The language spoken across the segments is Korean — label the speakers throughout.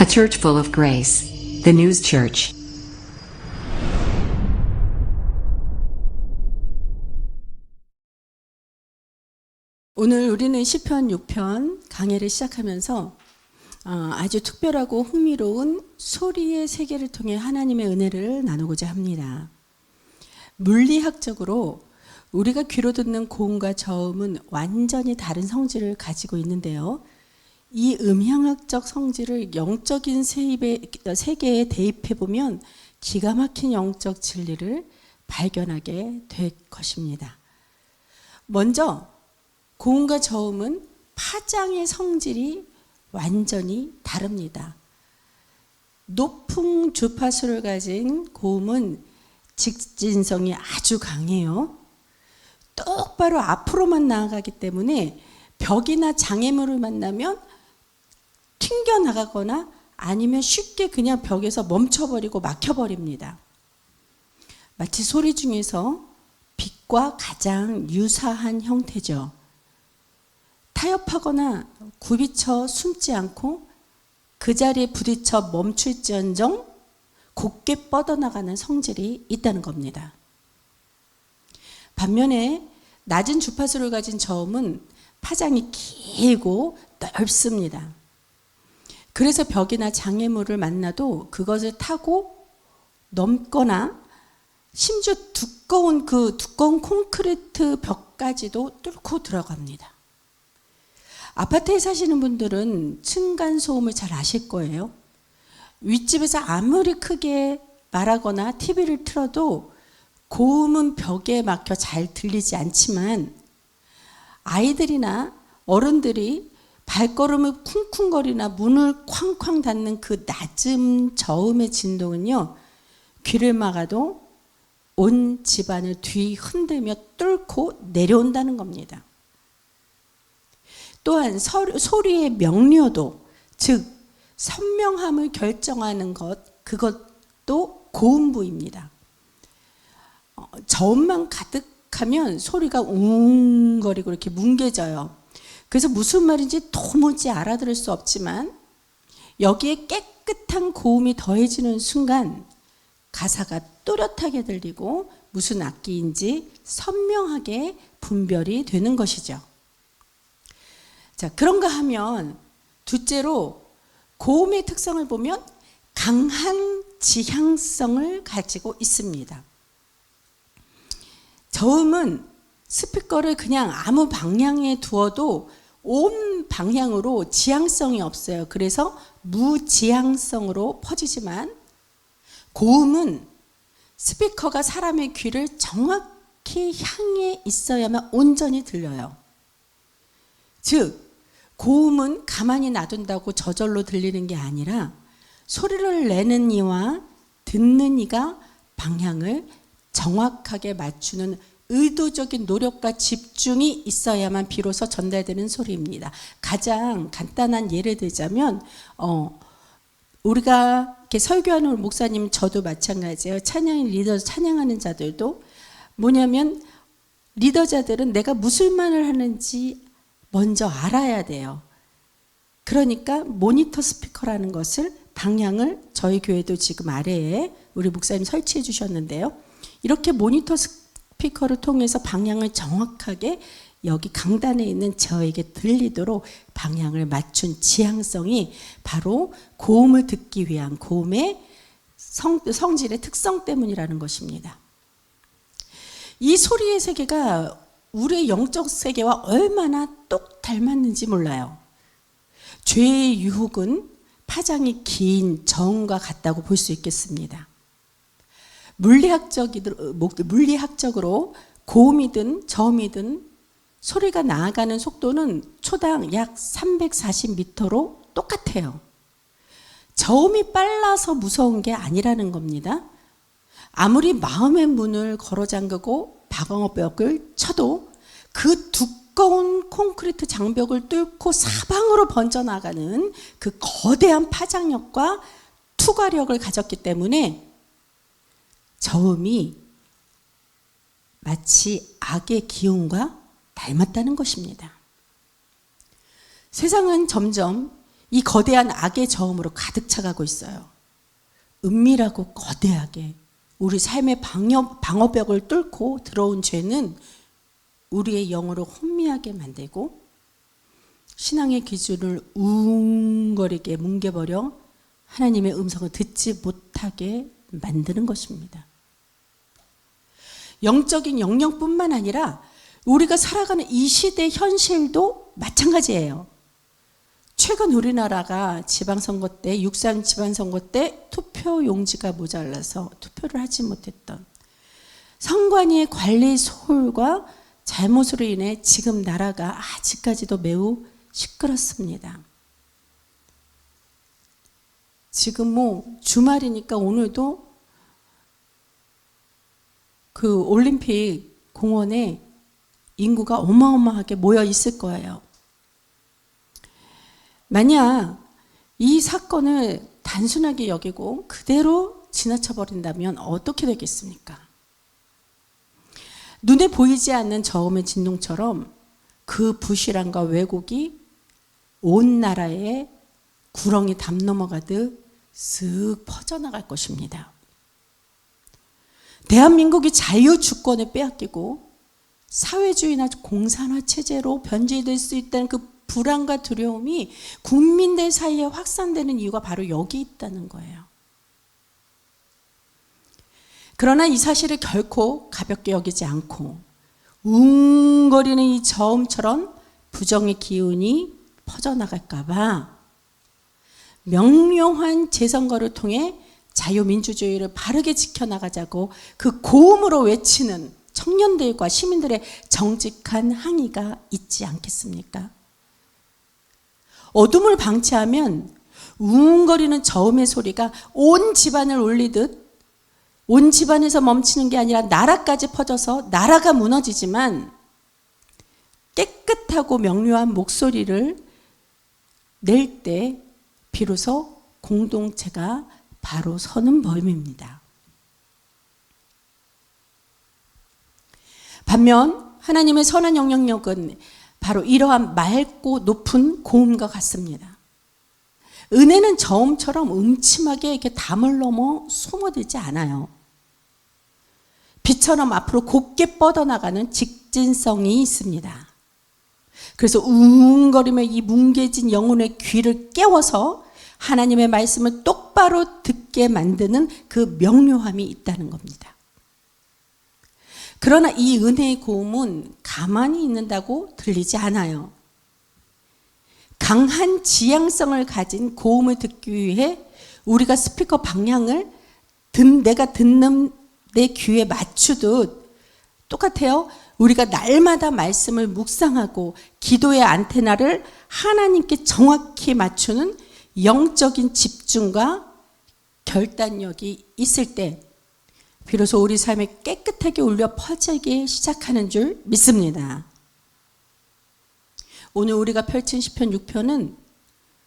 Speaker 1: A church full of grace. The News Church.
Speaker 2: 오늘 우리는 시편 6편 강해를 시작하면서 아주 특별하고 흥미로운 소리의 세계를 통해 하나님의 은혜를 나누고자 합니다. 물리학적으로 우리가 귀로 듣는 고음과 저음은 완전히 다른 성질을 가지고 있는데요. 이 음향학적 성질을 영적인 세계에 대입해보면 기가 막힌 영적 진리를 발견하게 될 것입니다. 먼저 고음과 저음은 파장의 성질이 완전히 다릅니다. 높은 주파수를 가진 고음은 직진성이 아주 강해요. 똑바로 앞으로만 나아가기 때문에 벽이나 장애물을 만나면 튕겨나가거나 아니면 쉽게 그냥 벽에서 멈춰버리고 막혀버립니다. 마치 소리 중에서 빛과 가장 유사한 형태죠. 타협하거나 굽이쳐 숨지 않고 그 자리에 부딪혀 멈출지언정 곧게 뻗어나가는 성질이 있다는 겁니다. 반면에 낮은 주파수를 가진 저음은 파장이 길고 넓습니다. 그래서 벽이나 장애물을 만나도 그것을 타고 넘거나 심지어 두꺼운 콘크리트 벽까지도 뚫고 들어갑니다. 아파트에 사시는 분들은 층간소음을 잘 아실 거예요. 윗집에서 아무리 크게 말하거나 TV를 틀어도 고음은 벽에 막혀 잘 들리지 않지만 아이들이나 어른들이 발걸음을 쿵쿵거리나 문을 쾅쾅 닫는 그 낮은 저음의 진동은요, 귀를 막아도 온 집안을 뒤흔들며 뚫고 내려온다는 겁니다. 또한 소리의 명료도, 즉 선명함을 결정하는 그것도 고음부입니다. 저음만 가득하면 소리가 웅거리고 이렇게 뭉개져요. 그래서 무슨 말인지 도무지 알아들을 수 없지만 여기에 깨끗한 고음이 더해지는 순간 가사가 또렷하게 들리고 무슨 악기인지 선명하게 분별이 되는 것이죠. 자, 그런가 하면 둘째로 고음의 특성을 보면 강한 지향성을 가지고 있습니다. 저음은 스피커를 그냥 아무 방향에 두어도 온 방향으로 지향성이 없어요. 그래서 무지향성으로 퍼지지만 고음은 스피커가 사람의 귀를 정확히 향해 있어야만 온전히 들려요. 즉 고음은 가만히 놔둔다고 저절로 들리는 게 아니라 소리를 내는 이와 듣는 이가 방향을 정확하게 맞추는 의도적인 노력과 집중이 있어야만 비로소 전달되는 소리입니다. 가장 간단한 예를 들자면 우리가 이렇게 설교하는 목사님, 저도 마찬가지예요. 찬양 리더 찬양하는 자들도 뭐냐면 리더자들은 내가 무슨 말을 하는지 먼저 알아야 돼요. 그러니까 모니터 스피커라는 것을 방향을 저희 교회도 지금 아래에 우리 목사님 설치해 주셨는데요. 이렇게 모니터 스피커를 통해서 방향을 정확하게 여기 강단에 있는 저에게 들리도록 방향을 맞춘 지향성이 바로 고음을 듣기 위한 고음의 성질의 특성 때문이라는 것입니다. 이 소리의 세계가 우리의 영적 세계와 얼마나 똑 닮았는지 몰라요. 죄의 유혹은 파장이 긴 저음과 같다고 볼 수 있겠습니다. 물리학적으로 고음이든 저음이든 소리가 나아가는 속도는 초당 약 340m로 똑같아요. 저음이 빨라서 무서운 게 아니라는 겁니다. 아무리 마음의 문을 걸어 잠그고 방어벽을 쳐도 그 두꺼운 콘크리트 장벽을 뚫고 사방으로 번져나가는 그 거대한 파장력과 투과력을 가졌기 때문에 저음이 마치 악의 기운과 닮았다는 것입니다. 세상은 점점 이 거대한 악의 저음으로 가득 차가고 있어요. 은밀하고 거대하게 우리 삶의 방어벽을 뚫고 들어온 죄는 우리의 영혼을 혼미하게 만들고 신앙의 기준을 웅거리게 뭉개버려 하나님의 음성을 듣지 못하게 만드는 것입니다. 영적인 영역뿐만 아니라 우리가 살아가는 이 시대 현실도 마찬가지예요. 최근 우리나라가 지방선거 때, 육상 지방선거 때 투표 용지가 모자라서 투표를 하지 못했던 선관위의 관리 소홀과 잘못으로 인해 지금 나라가 아직까지도 매우 시끄럽습니다. 지금 주말이니까 오늘도 그 올림픽 공원에 인구가 어마어마하게 모여 있을 거예요. 만약 이 사건을 단순하게 여기고 그대로 지나쳐 버린다면 어떻게 되겠습니까? 눈에 보이지 않는 저음의 진동처럼 그 부실함과 왜곡이 온 나라에 구렁이 담 넘어가듯 쓱 퍼져나갈 것입니다. 대한민국이 자유주권을 빼앗기고 사회주의나 공산화 체제로 변질될 수 있다는 그 불안과 두려움이 국민들 사이에 확산되는 이유가 바로 여기 있다는 거예요. 그러나 이 사실을 결코 가볍게 여기지 않고 웅거리는 이 저음처럼 부정의 기운이 퍼져나갈까 봐 명료한 재선거를 통해 자유민주주의를 바르게 지켜나가자고 그 고음으로 외치는 청년들과 시민들의 정직한 항의가 있지 않겠습니까? 어둠을 방치하면 웅거리는 저음의 소리가 온 집안을 울리듯 온 집안에서 멈추는 게 아니라 나라까지 퍼져서 나라가 무너지지만 깨끗하고 명료한 목소리를 낼 때 비로소 공동체가 바로 서는 법입니다. 반면 하나님의 선한 영향력은 바로 이러한 맑고 높은 고음과 같습니다. 은혜는 저음처럼 음침하게 이렇게 담을 넘어 소모되지 않아요. 빛처럼 앞으로 곱게 뻗어나가는 직진성이 있습니다. 그래서 웅거리며 이 뭉개진 영혼의 귀를 깨워서 하나님의 말씀을 똑바로 듣게 만드는 그 명료함이 있다는 겁니다. 그러나 이 은혜의 고음은 가만히 있는다고 들리지 않아요. 강한 지향성을 가진 고음을 듣기 위해 우리가 스피커 방향을 내가 듣는 내 귀에 맞추듯 똑같아요. 우리가 날마다 말씀을 묵상하고 기도의 안테나를 하나님께 정확히 맞추는 영적인 집중과 결단력이 있을 때 비로소 우리 삶에 깨끗하게 울려 퍼지기 시작하는 줄 믿습니다. 오늘 우리가 펼친 시편 6편은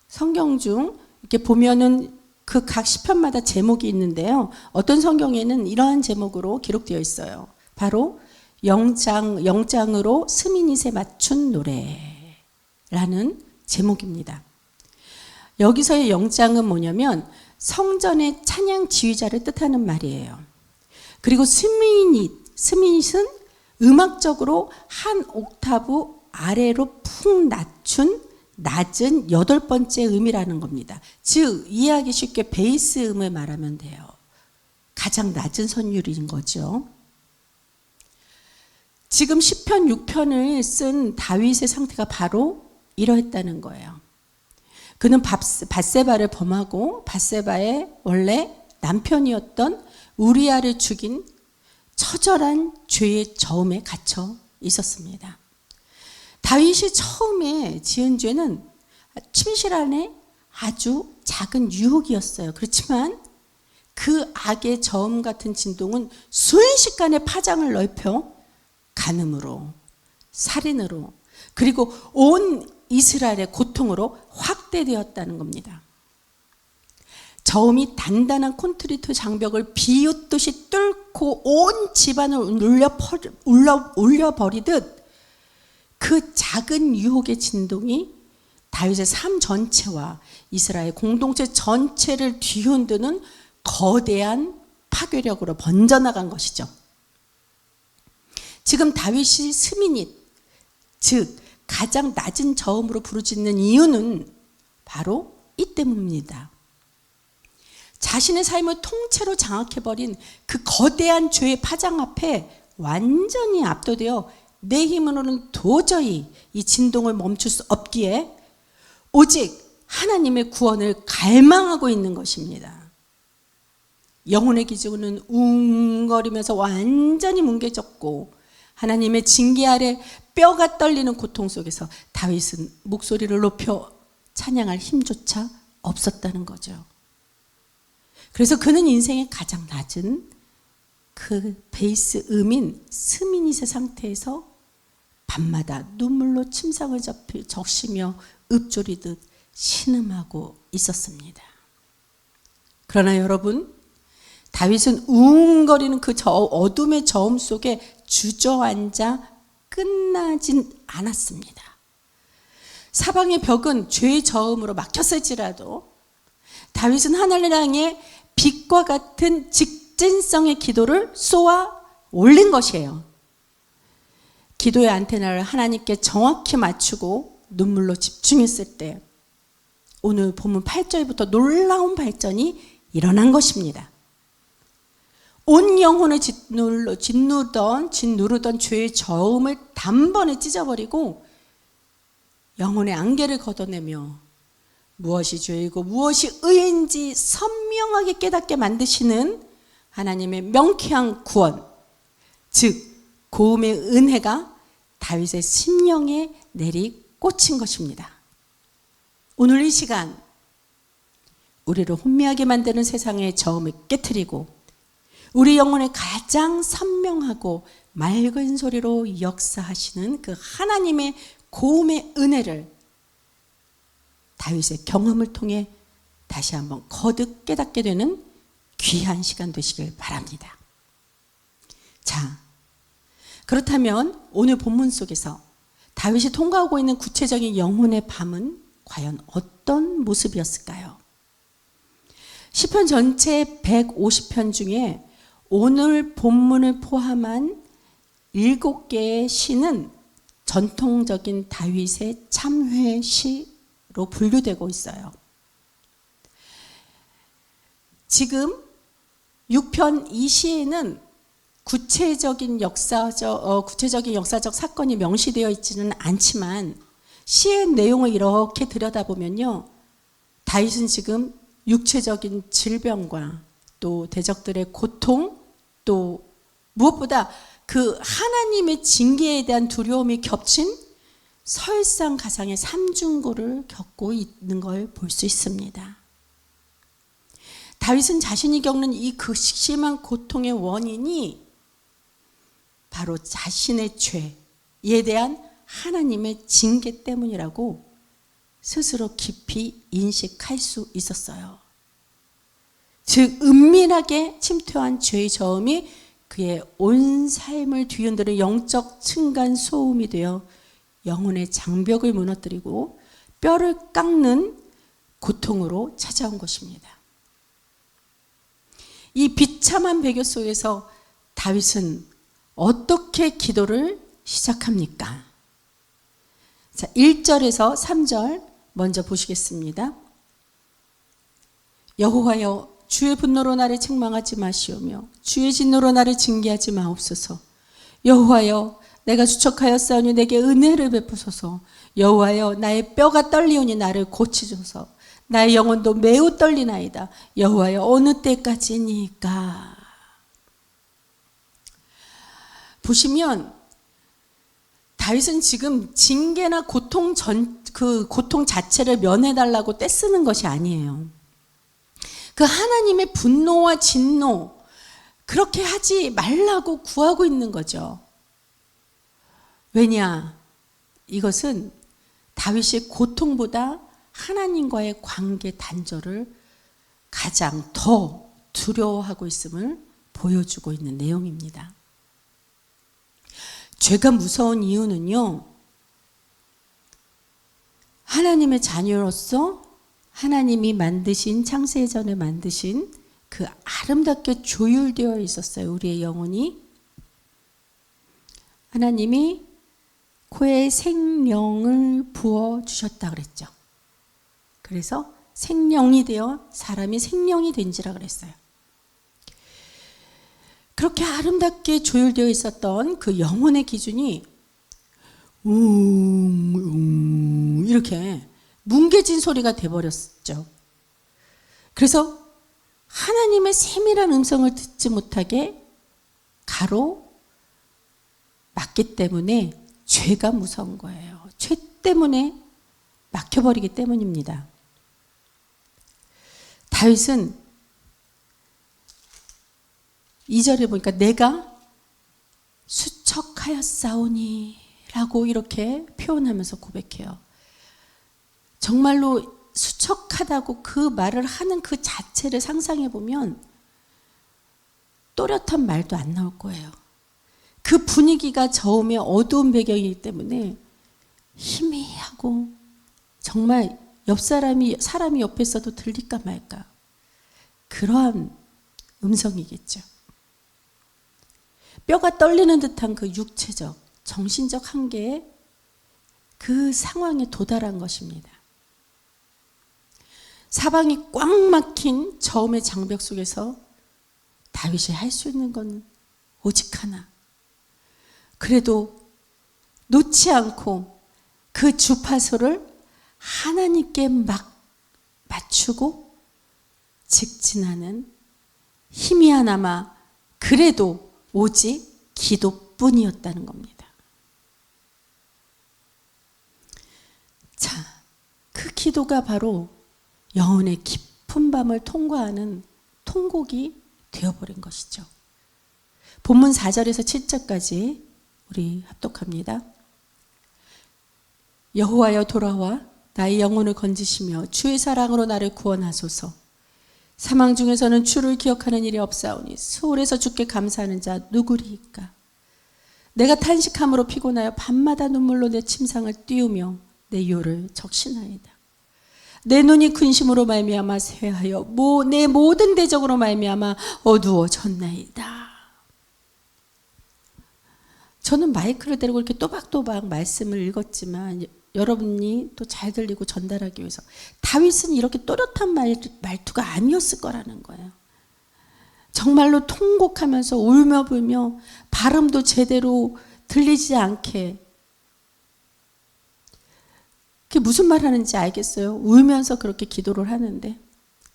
Speaker 2: 성경 중 이렇게 보면은 그 각 시편마다 제목이 있는데요. 어떤 성경에는 이러한 제목으로 기록되어 있어요. 바로 영장으로 스미닛에 맞춘 노래라는 제목입니다. 여기서의 영장은 뭐냐면 성전의 찬양 지휘자를 뜻하는 말이에요. 그리고 스미닛은 음악적으로 한 옥타브 아래로 푹 낮춘 낮은 8번째 음이라는 겁니다. 즉 이해하기 쉽게 베이스 음을 말하면 돼요. 가장 낮은 선율인 거죠. 지금 시편 6편을 쓴 다윗의 상태가 바로 이러했다는 거예요. 그는 밧세바를 범하고 밧세바의 원래 남편이었던 우리아를 죽인 처절한 죄의 저음에 갇혀 있었습니다. 다윗이 처음에 지은 죄는 침실안에 아주 작은 유혹이었어요. 그렇지만 그 악의 저음 같은 진동은 순식간에 파장을 넓혀 간음으로, 살인으로, 그리고 온 이스라엘의 고통으로 확대되었다는 겁니다. 저음이 단단한 콘크리트 장벽을 비웃듯이 뚫고 온 집안을 울려버리듯 그 작은 유혹의 진동이 다윗의 삶 전체와 이스라엘 공동체 전체를 뒤흔드는 거대한 파괴력으로 번져나간 것이죠. 지금 다윗이 스미닛, 즉 가장 낮은 저음으로 부르짖는 이유는 바로 이 때문입니다. 자신의 삶을 통째로 장악해버린 그 거대한 죄의 파장 앞에 완전히 압도되어 내 힘으로는 도저히 이 진동을 멈출 수 없기에 오직 하나님의 구원을 갈망하고 있는 것입니다. 영혼의 기준은 웅거리면서 완전히 뭉개졌고 하나님의 징계 아래 뼈가 떨리는 고통 속에서 다윗은 목소리를 높여 찬양할 힘조차 없었다는 거죠. 그래서 그는 인생의 가장 낮은 그 베이스 음인 스미닛의 상태에서 밤마다 눈물로 침상을 적시며 읊조리듯 신음하고 있었습니다. 그러나 여러분, 다윗은 웅거리는 그 어둠의 저음 속에 주저앉아 끝나진 않았습니다. 사방의 벽은 죄의 저음으로 막혔을지라도 다윗은 하늘을 향해 빛과 같은 직진성의 기도를 쏘아 올린 것이에요. 기도의 안테나를 하나님께 정확히 맞추고 눈물로 집중했을 때 오늘 본문 8절부터 놀라운 발전이 일어난 것입니다. 온 영혼을 짓누르던 죄의 저음을 단번에 찢어버리고 영혼의 안개를 걷어내며 무엇이 죄이고 무엇이 의인지 선명하게 깨닫게 만드시는 하나님의 명쾌한 구원, 즉 고음의 은혜가 다윗의 심령에 내리 꽂힌 것입니다. 오늘 이 시간 우리를 혼미하게 만드는 세상의 저음을 깨트리고 우리 영혼에 가장 선명하고 맑은 소리로 역사하시는 그 하나님의 고음의 은혜를 다윗의 경험을 통해 다시 한번 거듭 깨닫게 되는 귀한 시간 되시길 바랍니다. 자, 그렇다면 오늘 본문 속에서 다윗이 통과하고 있는 구체적인 영혼의 밤은 과연 어떤 모습이었을까요? 시편 전체 150편 중에 오늘 본문을 포함한 7개의 시는 전통적인 다윗의 참회시로 분류되고 있어요. 지금 6편 이 시에는 구체적인 역사적 사건이 명시되어 있지는 않지만 시의 내용을 이렇게 들여다보면요, 다윗은 지금 육체적인 질병과 또 대적들의 고통, 또 무엇보다 그 하나님의 징계에 대한 두려움이 겹친 설상가상의 삼중고를 겪고 있는 걸 볼 수 있습니다. 다윗은 자신이 겪는 이 극심한 고통의 원인이 바로 자신의 죄에 대한 하나님의 징계 때문이라고 스스로 깊이 인식할 수 있었어요. 즉 은밀하게 침투한 죄의 저음이 그의 온 삶을 뒤흔드는 영적 층간 소음이 되어 영혼의 장벽을 무너뜨리고 뼈를 깎는 고통으로 찾아온 것입니다. 이 비참한 배교 속에서 다윗은 어떻게 기도를 시작합니까? 자, 1절에서 3절 먼저 보시겠습니다. 여호와여, 주의 분노로 나를 책망하지 마시오며 주의 진노로 나를 징계하지 마옵소서. 여호와여, 내가 주척하였사오니 내게 은혜를 베푸소서. 여호와여, 나의 뼈가 떨리오니 나를 고치소서. 나의 영혼도 매우 떨리나이다. 여호와여, 어느 때까지니까. 보시면 다윗은 지금 징계나 고통 자체를 면해달라고 떼쓰는 것이 아니에요. 그 하나님의 분노와 진노, 그렇게 하지 말라고 구하고 있는 거죠. 왜냐? 이것은 다윗이 고통보다 하나님과의 관계 단절을 가장 더 두려워하고 있음을 보여주고 있는 내용입니다. 죄가 무서운 이유는요, 하나님의 자녀로서 하나님이 만드신 창세전에 만드신 그 아름답게 조율되어 있었어요. 우리의 영혼이. 하나님이 코에 생명을 부어 주셨다 그랬죠. 그래서 생명이 되어 사람이 생명이 된지라 그랬어요. 그렇게 아름답게 조율되어 있었던 그 영혼의 기준이 이렇게 뭉개진 소리가 돼버렸죠. 그래서 하나님의 세밀한 음성을 듣지 못하게 가로막기 때문에 죄가 무서운 거예요. 죄 때문에 막혀버리기 때문입니다. 다윗은 2절에 보니까 내가 수척하였사오니 라고 이렇게 표현하면서 고백해요. 정말로 수척하다고 그 말을 하는 그 자체를 상상해 보면 또렷한 말도 안 나올 거예요. 그 분위기가 저음의 어두운 배경이기 때문에 희미하고 정말 사람이 옆에 있어도 들릴까 말까 그러한 음성이겠죠. 뼈가 떨리는 듯한 그 육체적, 정신적 한계에 그 상황에 도달한 것입니다. 사방이 꽉 막힌 저음의 장벽 속에서 다윗이 할 수 있는 건 오직 하나. 그래도 놓지 않고 그 주파수를 하나님께 막 맞추고 직진하는 희미하나마 그래도 오직 기도뿐이었다는 겁니다. 자, 그 기도가 바로 영혼의 깊은 밤을 통과하는 통곡이 되어버린 것이죠. 본문 4절에서 7절까지 우리 합독합니다. 여호와여 돌아와 나의 영혼을 건지시며 주의 사랑으로 나를 구원하소서. 사망 중에서는 주를 기억하는 일이 없사오니 수월에서 주께 감사하는 자 누구리이까. 내가 탄식함으로 피곤하여 밤마다 눈물로 내 침상을 띄우며 내 요를 적신하이다. 내 눈이 근심으로 말미암아 쇠하여 내 모든 대적으로 말미암아 어두워졌나이다. 저는 마이크를 대고 이렇게 또박또박 말씀을 읽었지만 여러분이 또 잘 들리고 전달하기 위해서 다윗은 이렇게 또렷한 말투가 아니었을 거라는 거예요. 정말로 통곡하면서 울며 불며 발음도 제대로 들리지 않게 그게 무슨 말 하는지 알겠어요? 울면서 그렇게 기도를 하는데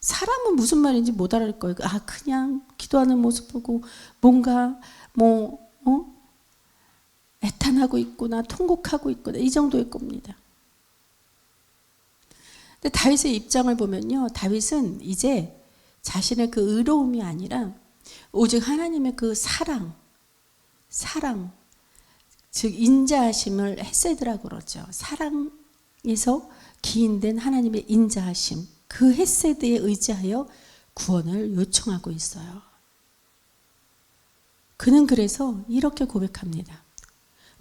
Speaker 2: 사람은 무슨 말인지 못 알아들 거예요. 그냥 기도하는 모습 보고 뭔가 애탄하고 있구나, 통곡하고 있구나 이 정도일 겁니다. 근데 다윗의 입장을 보면요, 다윗은 이제 자신의 그 의로움이 아니라 오직 하나님의 그 사랑, 즉 인자하심을 헤세드라고 그러죠. 사랑에서 기인된 하나님의 인자하심, 그 헤세드에 의지하여 구원을 요청하고 있어요. 그는 그래서 이렇게 고백합니다.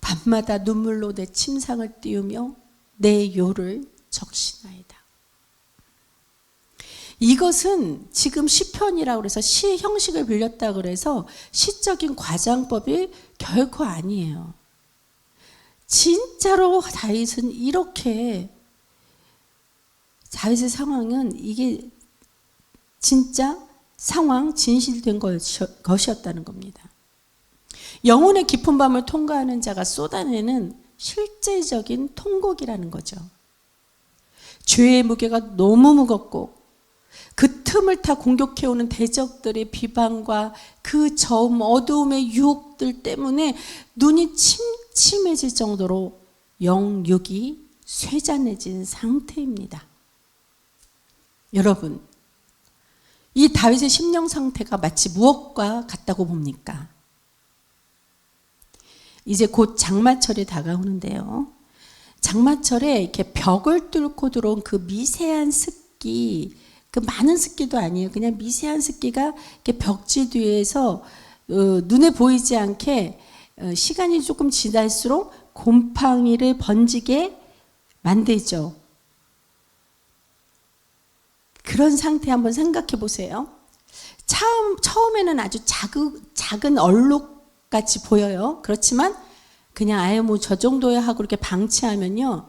Speaker 2: 밤마다 눈물로 내 침상을 띄우며 내 요를 적신하이다. 이것은 지금 시편이라고 해서 시 형식을 빌렸다고 그래서 시적인 과장법이 결코 아니에요. 진짜로 다윗은 이렇게 다윗의 상황은 이게 진짜 상황 진실된 것이었다는 겁니다. 영혼의 깊은 밤을 통과하는 자가 쏟아내는 실제적인 통곡이라는 거죠. 죄의 무게가 너무 무겁고 그 틈을 타 공격해오는 대적들의 비방과 그 저음 어두움의 유혹들 때문에 눈이 침침해질 정도로 영육이 쇠잔해진 상태입니다. 여러분, 이 다윗의 심령 상태가 마치 무엇과 같다고 봅니까? 이제 곧 장마철이 다가오는데요. 장마철에 이렇게 벽을 뚫고 들어온 그 미세한 습기, 그 많은 습기도 아니에요. 그냥 미세한 습기가 이렇게 벽지 뒤에서 눈에 보이지 않게 시간이 조금 지날수록 곰팡이를 번지게 만들죠. 그런 상태 한번 생각해 보세요. 처음에는 아주 작은 얼룩같이 보여요. 그렇지만 그냥 아예 뭐 저 정도야 하고 이렇게 방치하면요,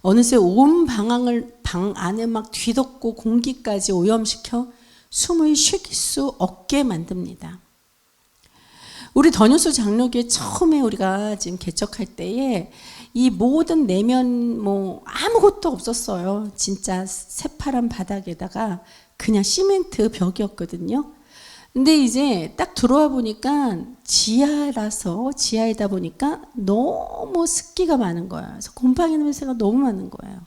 Speaker 2: 어느새 온 방 안에 막 뒤덮고 공기까지 오염시켜 숨을 쉴 수 없게 만듭니다. 우리 던효수 장로교회 처음에 우리가 지금 개척할 때에 이 모든 내면 뭐 아무것도 없었어요. 진짜 새파란 바닥에다가 그냥 시멘트 벽이었거든요. 근데 이제 딱 들어와 보니까 지하이다 보니까 너무 습기가 많은 거야. 그래서 곰팡이 냄새가 너무 많은 거예요.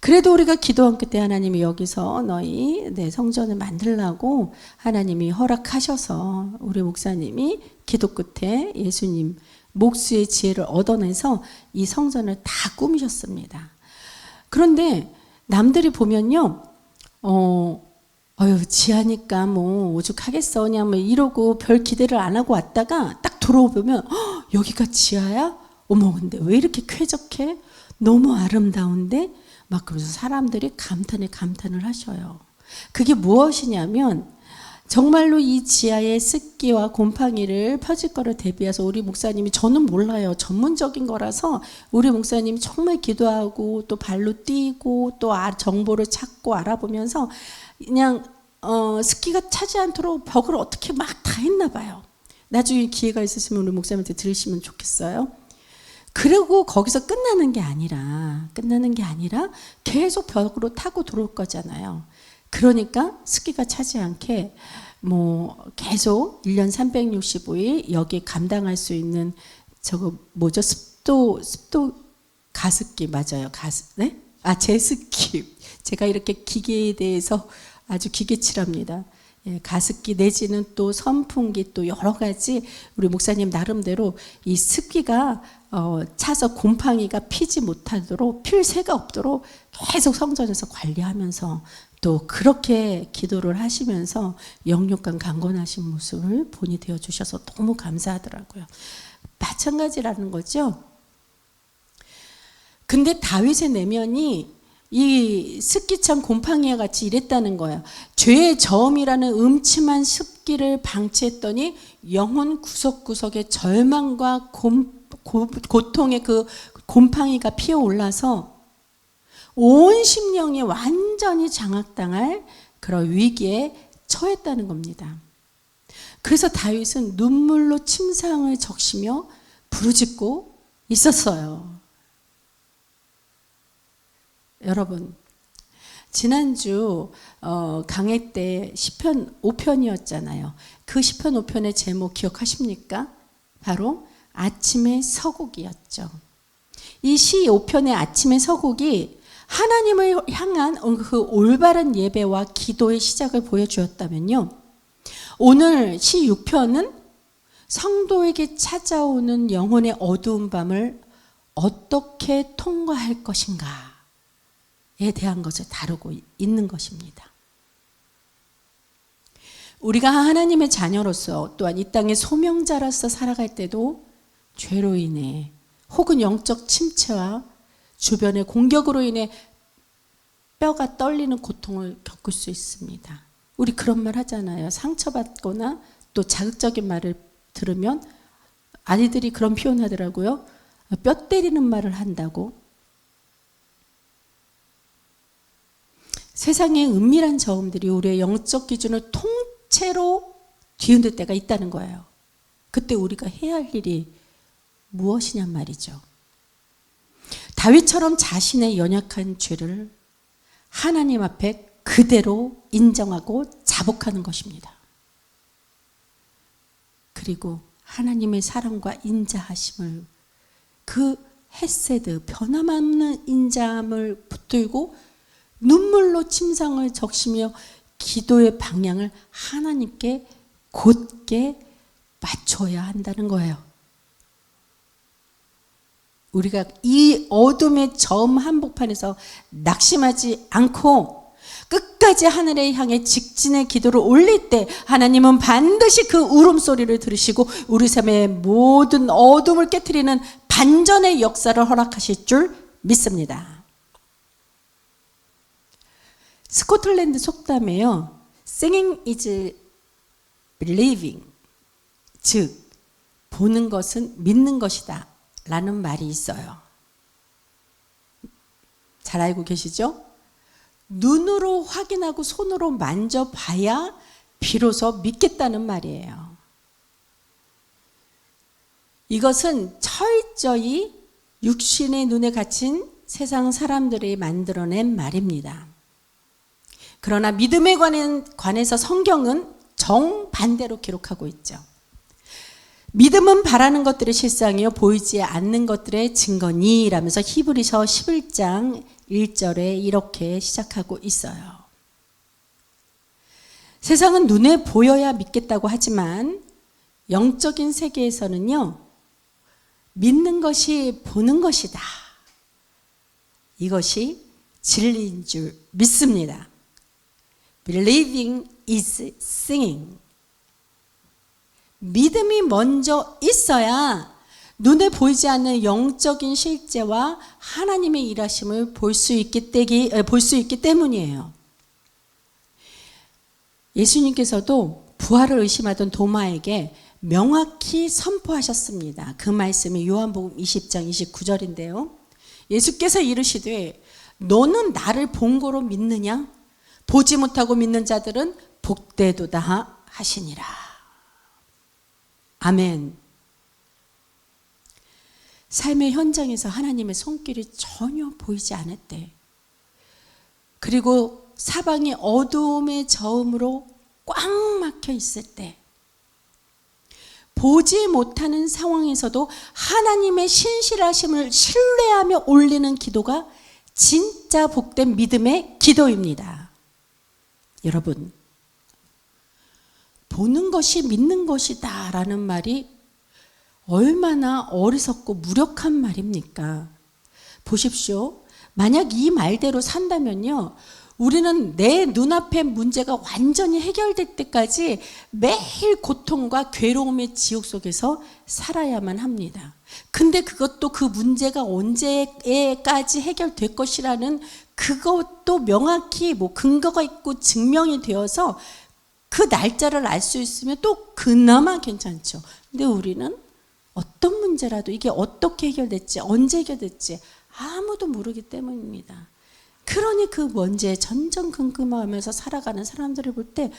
Speaker 2: 그래도 우리가 기도한 그때 하나님이 여기서 너희 성전을 만들라고 하나님이 허락하셔서 우리 목사님이 기도 끝에 예수님 목수의 지혜를 얻어내서 이 성전을 다 꾸미셨습니다. 그런데 남들이 보면요, 지하니까 뭐 오죽하겠어 그냥 뭐 이러고 별 기대를 안 하고 왔다가 딱 들어오면 여기가 지하야? 어머, 근데 왜 이렇게 쾌적해? 너무 아름다운데? 막 그러면서 사람들이 감탄을 하셔요. 그게 무엇이냐면 정말로 이 지하의 습기와 곰팡이를 펴질 거를 대비해서 우리 목사님이, 저는 몰라요, 전문적인 거라서 우리 목사님이 정말 기도하고 또 발로 뛰고 또 정보를 찾고 알아보면서 그냥 습기가 차지 않도록 벽을 어떻게 막 다 했나 봐요. 나중에 기회가 있으시면 우리 목사님한테 들으시면 좋겠어요. 그리고 거기서 끝나는 게 아니라 계속 벽으로 타고 들어올 거잖아요. 그러니까 습기가 차지 않게 뭐 계속 1년 365일 여기 감당할 수 있는 저거 뭐죠? 습도 가습기 맞아요. 네? 제습기. 제가 이렇게 기계에 대해서 아주 기계치랍니다. 예, 가습기 내지는 또 선풍기 또 여러 가지 우리 목사님 나름대로 이 습기가 차서 곰팡이가 피지 못하도록, 필 새가 없도록 계속 성전에서 관리하면서 또 그렇게 기도를 하시면서 영육간 강건하신 모습을 본이 되어 주셔서 너무 감사하더라고요. 마찬가지라는 거죠. 근데 다윗의 내면이 이 습기찬 곰팡이와 같이 이랬다는 거예요. 죄의 저음이라는 음침한 습기를 방치했더니 영혼 구석구석에 절망과 고통의 그 곰팡이가 피어올라서 온 심령이 완전히 장악당할 그런 위기에 처했다는 겁니다. 그래서 다윗은 눈물로 침상을 적시며 부르짖고 있었어요. 여러분, 지난주 강해 때 시편 5편이었잖아요. 그 시편 5편의 제목 기억하십니까? 바로 아침의 서곡이었죠. 이 시 5편의 아침의 서곡이 하나님을 향한 그 올바른 예배와 기도의 시작을 보여주었다면요, 오늘 시 6편은 성도에게 찾아오는 영혼의 어두운 밤을 어떻게 통과할 것인가 에 대한 것을 다루고 있는 것입니다. 우리가 하나님의 자녀로서 또한 이 땅의 소명자로서 살아갈 때도 죄로 인해 혹은 영적 침체와 주변의 공격으로 인해 뼈가 떨리는 고통을 겪을 수 있습니다. 우리 그런 말 하잖아요. 상처받거나 또 자극적인 말을 들으면 아이들이 그런 표현하더라고요. 뼈 때리는 말을 한다고. 세상의 은밀한 저음들이 우리의 영적 기준을 통째로 뒤흔들 때가 있다는 거예요. 그때 우리가 해야 할 일이 무엇이냔 말이죠. 다윗처럼 자신의 연약한 죄를 하나님 앞에 그대로 인정하고 자복하는 것입니다. 그리고 하나님의 사랑과 인자하심을, 그 헤세드, 변함없는 인자함을 붙들고 눈물로 침상을 적시며 기도의 방향을 하나님께 곧게 맞춰야 한다는 거예요. 우리가 이 어둠의 저음 한복판에서 낙심하지 않고 끝까지 하늘에 향해 직진의 기도를 올릴 때 하나님은 반드시 그 울음소리를 들으시고 우리 삶의 모든 어둠을 깨트리는 반전의 역사를 허락하실 줄 믿습니다. 스코틀랜드 속담에요. Seeing is believing. 즉, 보는 것은 믿는 것이다. 라는 말이 있어요. 잘 알고 계시죠? 눈으로 확인하고 손으로 만져봐야 비로소 믿겠다는 말이에요. 이것은 철저히 육신의 눈에 갇힌 세상 사람들이 만들어낸 말입니다. 그러나 믿음에 관해서 성경은 정반대로 기록하고 있죠. 믿음은 바라는 것들의 실상이요 보이지 않는 것들의 증거니 라면서 히브리서 11장 1절에 이렇게 시작하고 있어요. 세상은 눈에 보여야 믿겠다고 하지만 영적인 세계에서는요, 믿는 것이 보는 것이다. 이것이 진리인 줄 믿습니다. Believing is seeing. 믿음이 먼저 있어야 눈에 보이지 않는 영적인 실제와 하나님의 일하심을 볼 수 있기 때문이에요. 예수님께서도 부활을 의심하던 도마에게 명확히 선포하셨습니다. 그 말씀이 요한복음 20장 29절인데요. 예수께서 이르시되 너는 나를 본 거로 믿느냐? 보지 못하고 믿는 자들은 복되도다 하시니라. 아멘. 삶의 현장에서 하나님의 손길이 전혀 보이지 않았대. 그리고 사방이 어두움의 저음으로 꽉 막혀 있을 때, 보지 못하는 상황에서도 하나님의 신실하심을 신뢰하며 올리는 기도가 진짜 복된 믿음의 기도입니다. 여러분, 보는 것이 믿는 것이다 라는 말이 얼마나 어리석고 무력한 말입니까? 보십시오. 만약 이 말대로 산다면요, 우리는 내 눈앞의 문제가 완전히 해결될 때까지 매일 고통과 괴로움의 지옥 속에서 살아야만 합니다. 근데 그것도 그 문제가 언제까지 해결될 것이라는 그것도 명확히 근거가 있고 증명이 되어서 그 날짜를 알 수 있으면 또 그나마 괜찮죠. 근데 우리는 어떤 문제라도 이게 어떻게 해결됐지, 언제 해결됐지 아무도 모르기 때문입니다. 그러니 그 문제에 전전긍긍하면서 살아가는 사람들을 볼 때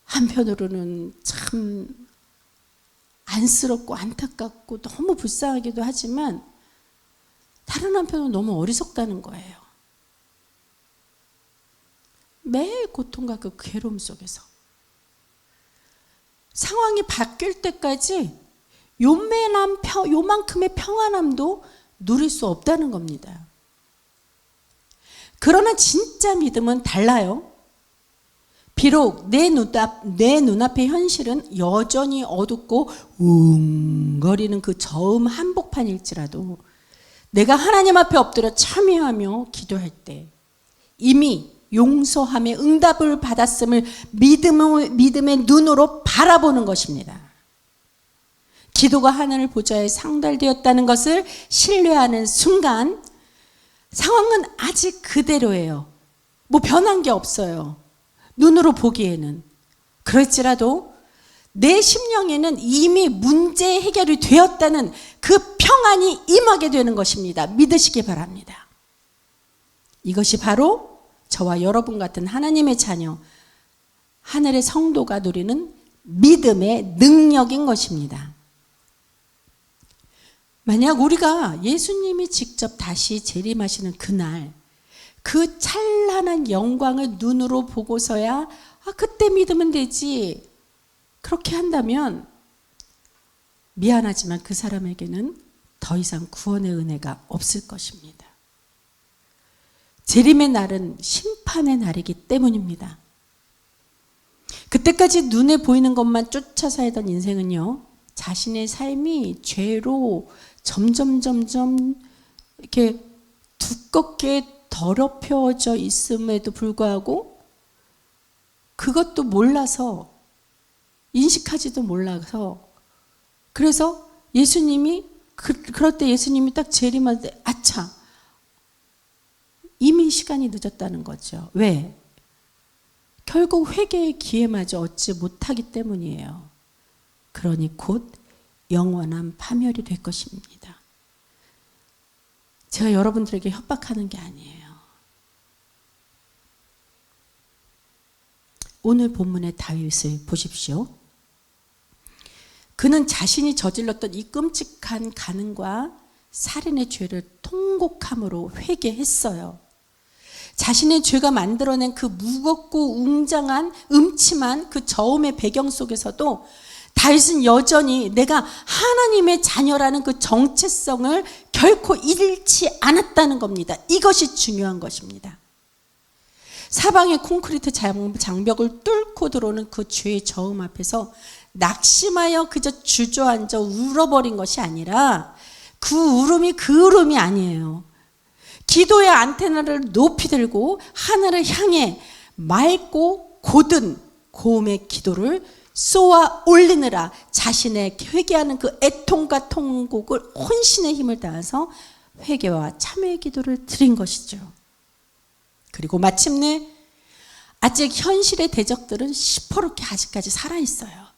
Speaker 2: 한편으로는 참 안쓰럽고 안타깝고 너무 불쌍하기도 하지만 다른 한편으로는 너무 어리석다는 거예요. 매일 고통과 그 괴로움 속에서 상황이 바뀔 때까지 요만큼의 평안함도 누릴 수 없다는 겁니다. 그러나 진짜 믿음은 달라요. 비록 내 눈앞의 현실은 여전히 어둡고 웅거리는 그 저음 한복판일지라도 내가 하나님 앞에 엎드려 참여하며 기도할 때 이미 용서함의 응답을 받았음을 믿음의 눈으로 바라보는 것입니다. 기도가 하늘 보좌에 상달되었다는 것을 신뢰하는 순간 상황은 아직 그대로예요. 변한 게 없어요. 눈으로 보기에는. 그럴지라도 내 심령에는 이미 문제 해결이 되었다는 그 평안이 임하게 되는 것입니다. 믿으시기 바랍니다. 이것이 바로 저와 여러분 같은 하나님의 자녀, 하늘의 성도가 누리는 믿음의 능력인 것입니다. 만약 우리가 예수님이 직접 다시 재림하시는 그날, 그 찬란한 영광을 눈으로 보고서야 그때 믿으면 되지, 그렇게 한다면 미안하지만 그 사람에게는 더 이상 구원의 은혜가 없을 것입니다. 재림의 날은 심판의 날이기 때문입니다. 그때까지 눈에 보이는 것만 쫓아 살던 인생은요, 자신의 삶이 죄로 점점 이렇게 두껍게 더럽혀져 있음에도 불구하고 그것도 몰라서, 인식하지도 몰라서, 그래서 예수님이 그럴 때 예수님이 딱 재림할 때 아차, 이미 시간이 늦었다는 거죠. 왜? 결국 회개의 기회마저 얻지 못하기 때문이에요. 그러니 곧 영원한 파멸이 될 것입니다. 제가 여러분들에게 협박하는 게 아니에요. 오늘 본문의 다윗을 보십시오. 그는 자신이 저질렀던 이 끔찍한 간음과 살인의 죄를 통곡함으로 회개했어요. 자신의 죄가 만들어낸 그 무겁고 웅장한 음침한 그 저음의 배경 속에서도 다윗은 여전히 내가 하나님의 자녀라는 그 정체성을 결코 잃지 않았다는 겁니다. 이것이 중요한 것입니다. 사방의 콘크리트 장벽을 뚫고 들어오는 그 죄의 저음 앞에서 낙심하여 그저 주저앉아 울어버린 것이 아니라 그 울음이 그 울음이 아니에요. 기도의 안테나를 높이 들고 하늘을 향해 맑고 고든 고음의 기도를 쏘아 올리느라 자신의 회개하는 그 애통과 통곡을 혼신의 힘을 다해서 회개와 참회의 기도를 드린 것이죠. 그리고 마침내 아직 현실의 대적들은 시퍼렇게 아직까지 살아있어요.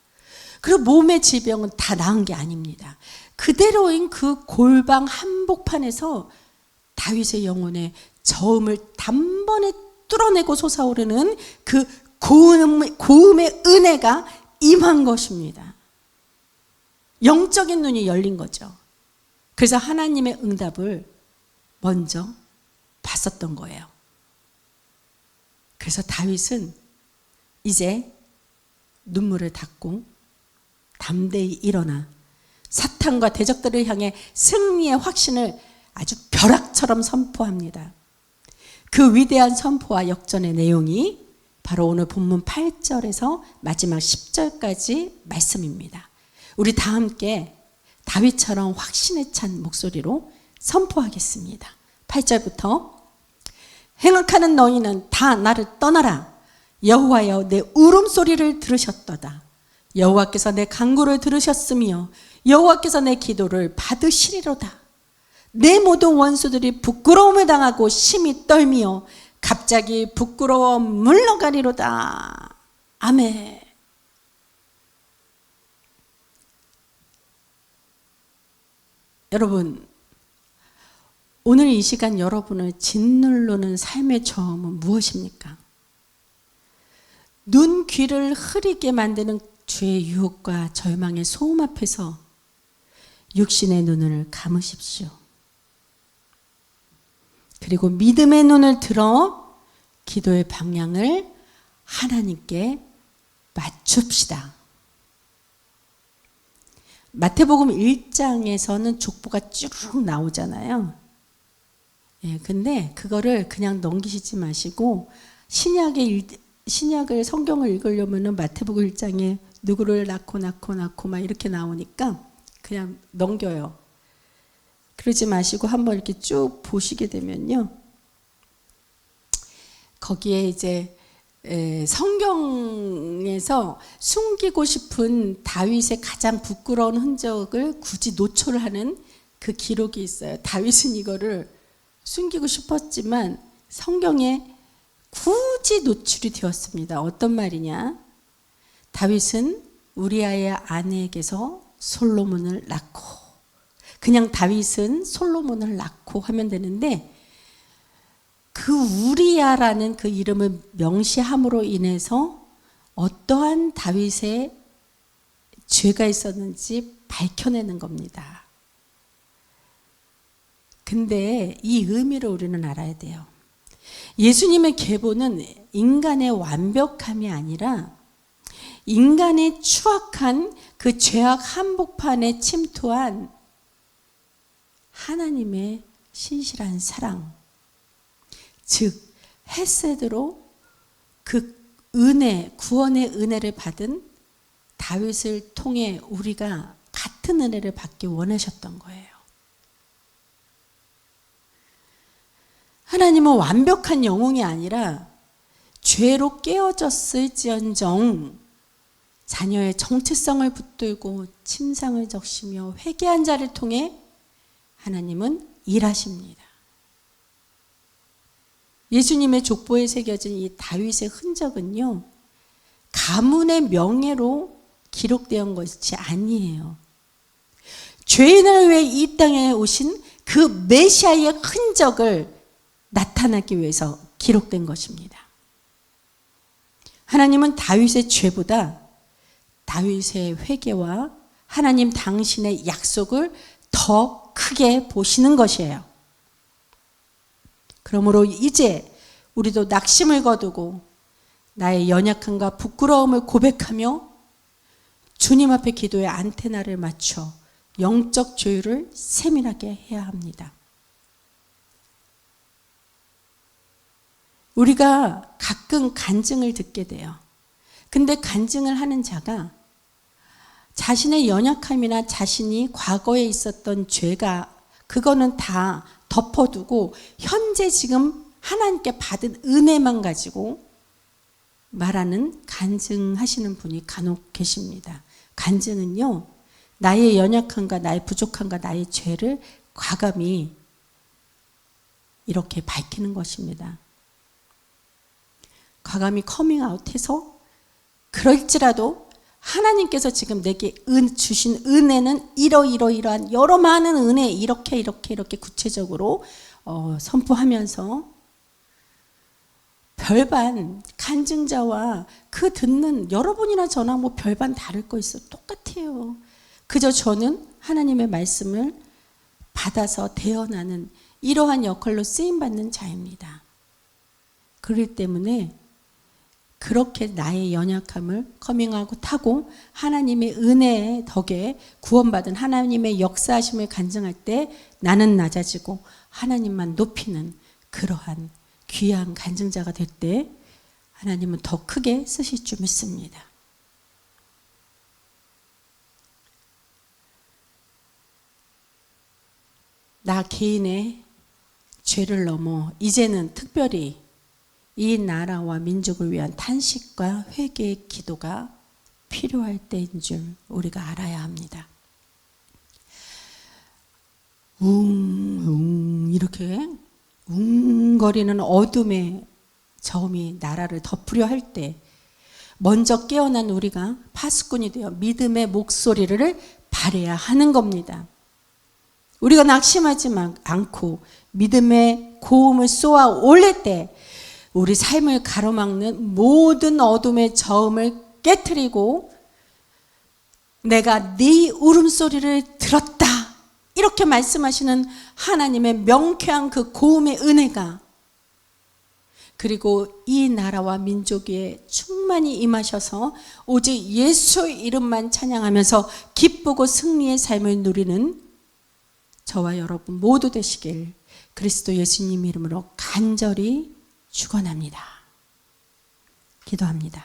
Speaker 2: 그리고 몸의 질병은 다 나은 게 아닙니다. 그대로인 그 골방 한복판에서 다윗의 영혼의 저음을 단번에 뚫어내고 솟아오르는 그 고음의 은혜가 임한 것입니다. 영적인 눈이 열린 거죠. 그래서 하나님의 응답을 먼저 봤었던 거예요. 그래서 다윗은 이제 눈물을 닦고 담대히 일어나 사탄과 대적들을 향해 승리의 확신을 아주 벼락처럼 선포합니다. 그 위대한 선포와 역전의 내용이 바로 오늘 본문 8절에서 마지막 10절까지 말씀입니다. 우리 다 함께 다윗처럼 확신에 찬 목소리로 선포하겠습니다. 8절부터 행악하는 너희는 다 나를 떠나라. 여호와여 내 울음소리를 들으셨도다. 여호와께서 내 간구를 들으셨으며 여호와께서 내 기도를 받으시리로다. 내 모든 원수들이 부끄러움을 당하고 심히 떨미어 갑자기 부끄러워 물러가리로다. 아멘. 여러분, 오늘 이 시간 여러분을 짓누르는 삶의 저음은 무엇입니까? 눈, 귀를 흐리게 만드는 죄의 유혹과 절망의 소음 앞에서 육신의 눈을 감으십시오. 그리고 믿음의 눈을 들어 기도의 방향을 하나님께 맞춥시다. 마태복음 1장에서는 족보가 쭉 나오잖아요. 예, 근데 그거를 그냥 넘기시지 마시고 신약을 성경을 읽으려면은 마태복음 1장에 누구를 낳고 막 이렇게 나오니까 그냥 넘겨요. 그러지 마시고 한번 이렇게 쭉 보시게 되면요. 거기에 이제 성경에서 숨기고 싶은 다윗의 가장 부끄러운 흔적을 굳이 노출을 하는 그 기록이 있어요. 다윗은 이거를 숨기고 싶었지만 성경에 굳이 노출이 되었습니다. 어떤 말이냐? 다윗은 우리아의 아내에게서 솔로몬을 낳고, 그냥 다윗은 솔로몬을 낳고 하면 되는데 그 우리아라는 그 이름을 명시함으로 인해서 어떠한 다윗의 죄가 있었는지 밝혀내는 겁니다. 근데 이 의미를 우리는 알아야 돼요. 예수님의 계보는 인간의 완벽함이 아니라 인간의 추악한 그 죄악 한복판에 침투한 하나님의 신실한 사랑, 즉 헤세드로 그 은혜, 구원의 은혜를 받은 다윗을 통해 우리가 같은 은혜를 받기 원하셨던 거예요. 하나님은 완벽한 영웅이 아니라 죄로 깨어졌을지언정 자녀의 정체성을 붙들고 침상을 적시며 회개한 자를 통해 하나님은 일하십니다. 예수님의 족보에 새겨진 이 다윗의 흔적은요, 가문의 명예로 기록되어 것이 아니에요. 죄인을 위해 이 땅에 오신 그 메시아의 흔적을 나타나기 위해서 기록된 것입니다. 하나님은 다윗의 죄보다 다윗의 회개와 하나님 당신의 약속을 더 크게 보시는 것이에요. 그러므로 이제 우리도 낙심을 거두고 나의 연약함과 부끄러움을 고백하며 주님 앞에 기도의 안테나를 맞춰 영적 조율을 세밀하게 해야 합니다. 우리가 가끔 간증을 듣게 돼요. 근데 간증을 하는 자가 자신의 연약함이나 자신이 과거에 있었던 죄가 그거는 다 덮어두고 현재 지금 하나님께 받은 은혜만 가지고 말하는 간증하시는 분이 간혹 계십니다. 간증은요, 나의 연약함과 나의 부족함과 나의 죄를 과감히 이렇게 밝히는 것입니다. 과감히 커밍아웃해서 그럴지라도 하나님께서 지금 내게 주신 은혜는 이러한 여러 많은 은혜 이렇게 구체적으로 선포하면서 별반 간증자와 그 듣는 여러분이나 저나 뭐 별반 다를 거 있어 똑같아요. 그저 저는 하나님의 말씀을 받아서 대언하는 이러한 역할로 쓰임받는 자입니다. 그렇기 때문에 그렇게 나의 연약함을 커밍아웃하고 하나님의 은혜의 덕에 구원받은 하나님의 역사하심을 간증할 때 나는 낮아지고 하나님만 높이는 그러한 귀한 간증자가 될 때 하나님은 더 크게 쓰실 줄 믿습니다. 나 개인의 죄를 넘어 이제는 특별히 이 나라와 민족을 위한 탄식과 회개의 기도가 필요할 때인 줄 우리가 알아야 합니다. 이렇게 웅거리는 어둠의 저음이 나라를 덮으려 할 때 먼저 깨어난 우리가 파수꾼이 되어 믿음의 목소리를 발해야 하는 겁니다. 우리가 낙심하지 않고 믿음의 고음을 쏘아 올릴 때 우리 삶을 가로막는 모든 어둠의 저음을 깨트리고 내가 네 울음소리를 들었다 이렇게 말씀하시는 하나님의 명쾌한 그 고음의 은혜가 그리고 이 나라와 민족에 충만히 임하셔서 오직 예수의 이름만 찬양하면서 기쁘고 승리의 삶을 누리는 저와 여러분 모두 되시길 그리스도 예수님 이름으로 간절히 축원합니다. 기도합니다.